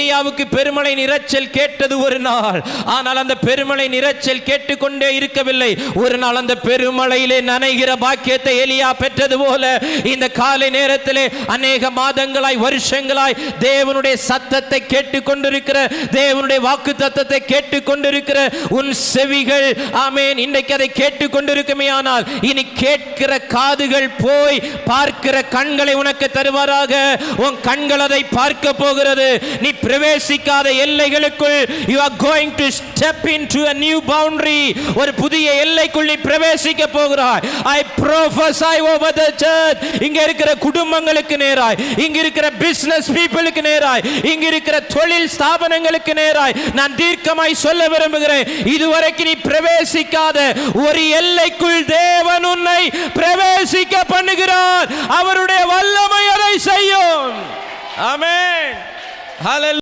எலியாவுக்கு பெருமழை இரைச்சல் கேட்டது ஒரு நாள். ஆனால் அந்த பெருமழை இரைச்சல் கேட்டுக்கொண்டே இருக்கவில்லை. ஒரு நாள் அந்த பெருமழையிலே நனைகிற பாக்கியத்தை எலியா பெற்றது போல இந்த காலை நேரத்திலே அநேக மாதங்களாய் வருஷங்களாய் தேவனுடைய சத்தத்தை கேட்டுக்கொண்டிருக்கிற, தேவனுடைய வாக்கு தத்தத்தை கேட்டுக்கொண்டிருக்கிற உன் செவிகள், ஆமேன், இன்றைக்கு அதை கேட்டுக்கொண்டிருக்குமே. ஆனால் இனி கேட்கிற காதுகள் போய் பார்க்கிற கண்களை உனக்கு தருவாராக. உன் கண்கள் அதை பார்க்க போகிறது. நீ பிரவேசிக்காத எல்லைகளுக்குள் you are going to step into a new boundary. ஒரு புதிய எல்லைக்குள் நீ பிரவேசிக்க போகிறாய். I prophesy over the church. இங்க இருக்கிற குடும்பங்களுக்கு நேராய், இங்க இருக்கிற business peopleக்கு நேராய், இங்க இருக்கிற தொழில் ஸ்தாபனங்களுக்கு நேராய் நான் தீர்க்கமாய் சொல்ல விரும்புகிறேன். இதுவரைக்கும் நீ பிரவேசிக்காத ஒரு எல்லைக்குள் தேவன் உன்னை பிரவேசிக்க பண்ணுகிறார். அவருடைய வல்லமை அதை செய்யும். ஆமென். Hallelujah.